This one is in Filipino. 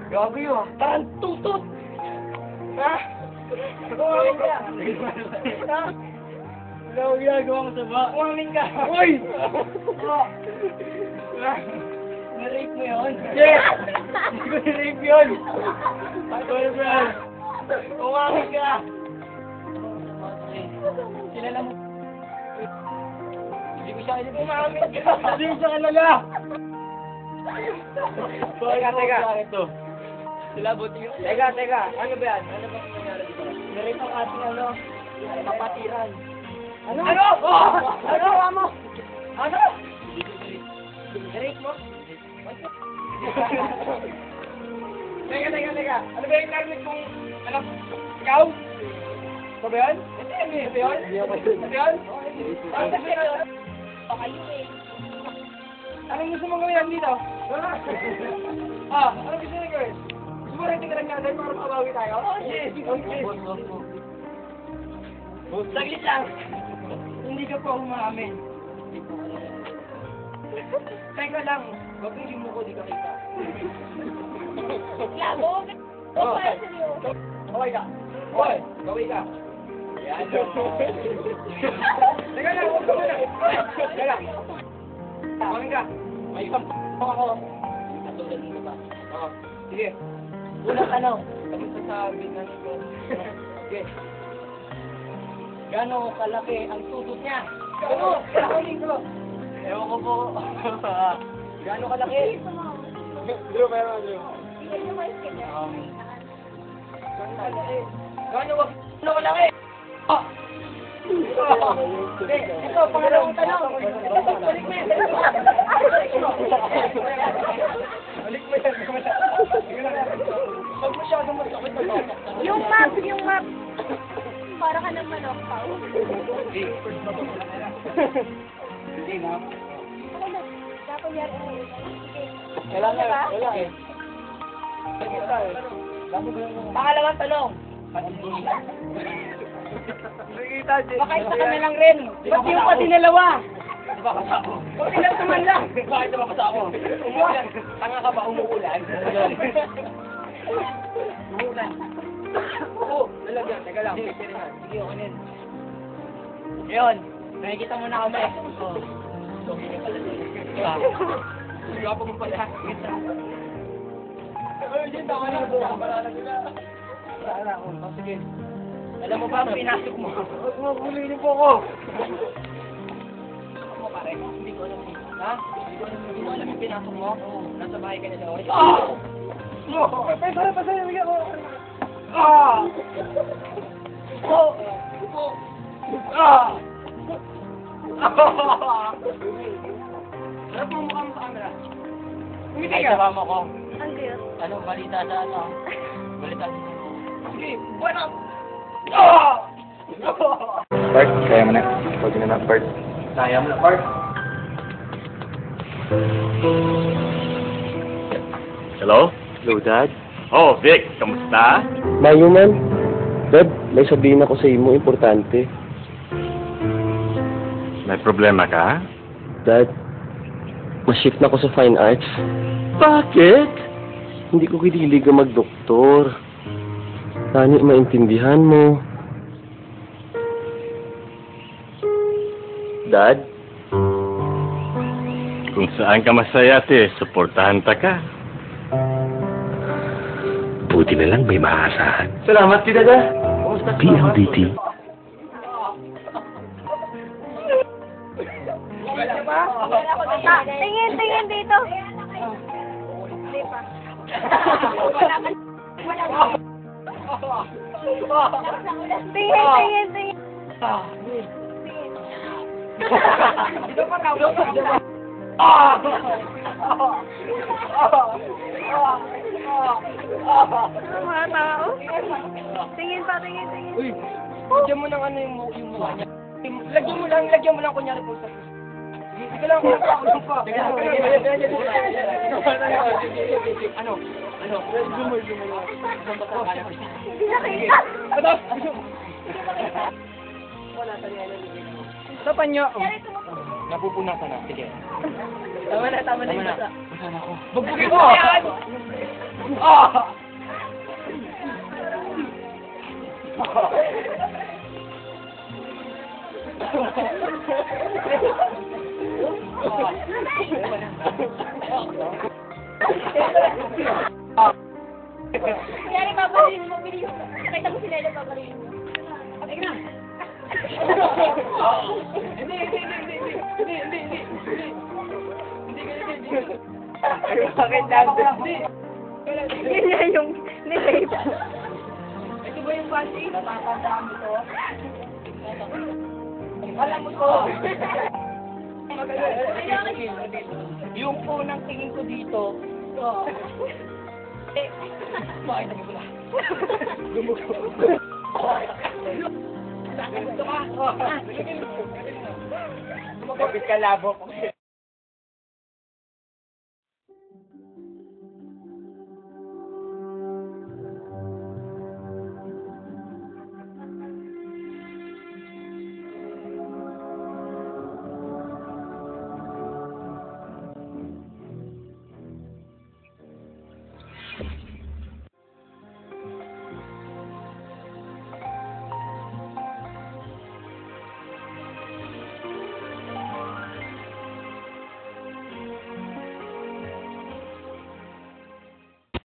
Gago yun. Tarantutot! Ha? Umamin ka! Ha? Wala ko ginagawa ko sa ba? Umamin ka! Uy! Na-rape mo yun? Yes! Hindi ko na-rape yun! Ano ba yan? Umamin ka! Kilala mo. Hindi ko siya kilala. Umamin ka! Hindi ko siya kilala! Teka. Sila buti yun. Teka. Ano ba yan? Ano ba nangyari dito? Na-rape ang ating kapatiran. Ano? Ano? Ano? Na-rape mo? Teka. Ano ba yung narinig kong anak? Ikaw? Ito ba yun? Ito yun? Ano ba yun? Anong gusto mong gawin dito? Anong gusto mong gawin? Gusto mo rin tingnan natin para makabawi tayo? Yes. Saglit lang. Hindi ka pa umamin. Teka lang. Huwag yung mo ko, di ka kita. Labo! Kaway ka. Kaway ka. Yan o. Teka lang, huwag ka muna. Teka lang. Kawin ka. May isang ako. Katulad mo ba? Oo. Sige. Unang tanong. Tapos sasabi na nito. Okay. Gano'ng kalaki ang tutot niya? Gano'ng kalaki ko? Ewan ko po. Gano'ng kalaki? Drew. Gano'ng kalaki? Gano'ng kalaki? Ito, pangalawang tanong. Balik mo yan. Huwag masyadong masakit. Yung map. Para ka ng manok pa. Hindi, ma'am. Dapat yan. Wala eh. Pangalawang tanong. Baka isa ka na lang rin. Ba't yung pati dalawa? Diba kasama? Huwag ilang naman lang. Bakit diba kasama? Umuulan. Tanga ka ba umuulan? Umuulan. Oo, lalagyan. Teka lang. Sige, ako nin. Ngayon, nakikita mo na kami. Oo. Sogi ka pala din. Gwapo mo pala. Ay, tama na. Parala sila. Parala ako. Sige. Alam mo ba ang pinasok mo? Huwag po ako. Ano mo pare? Hindi ko alam. Ha? Hindi mo alam yung pinasok mo? Oo. Nasa bahay ka nila. Pasaya. Bigyan ko. Harap mo mukha mo sa camera. Umiti ka. Ay, mo ko. Ang cute. Anong balita sa ano? Balita sa ano? Sige, bueno! Part, kaya mo na. Pwede na na, Part. Kaya mo na, Part. Hello? Hello, Dad. Oh, Vic, kamusta? Mayo man. Dad, may sabihin ako sa imo, importante. May problema ka? Dad, ma-shift na ako sa fine arts. Bakit? Hindi ko kilig mag-doktor. Tani, maintindihan mo. Dad? Kung saan ka masaya, te, suportahan ta ka. Buti na lang may maaasahan. Salamat, Tita Da. Kumusta? PLDT. Tingin dito. Hindi pa. Tingin. Dito pa ka. Mga tao. Tingin pa. Uy, lagyan mo ng ano yung mukha niya. Lagyan mo lang kunyari po sa sige lang, kulang pa. Ano? Gumoy. Hindi nakita. Wala sa niya. Sa panyo. Napupunatan na. Sige. Tama na. Nasaan ako? Bugbugin ko! Ah! Kunyari, babarilin mo, bilis. Nakita mo si Lele, babarilin mo. Patay na. Bakit nandun? Yun na yung nilate. Ito ba yung panty? Natatandaan mo to? Alam mo to? Yung unang tingin ko dito, bakit naging pula? Gumugo. Gusto ka? Kapit ka labo ko.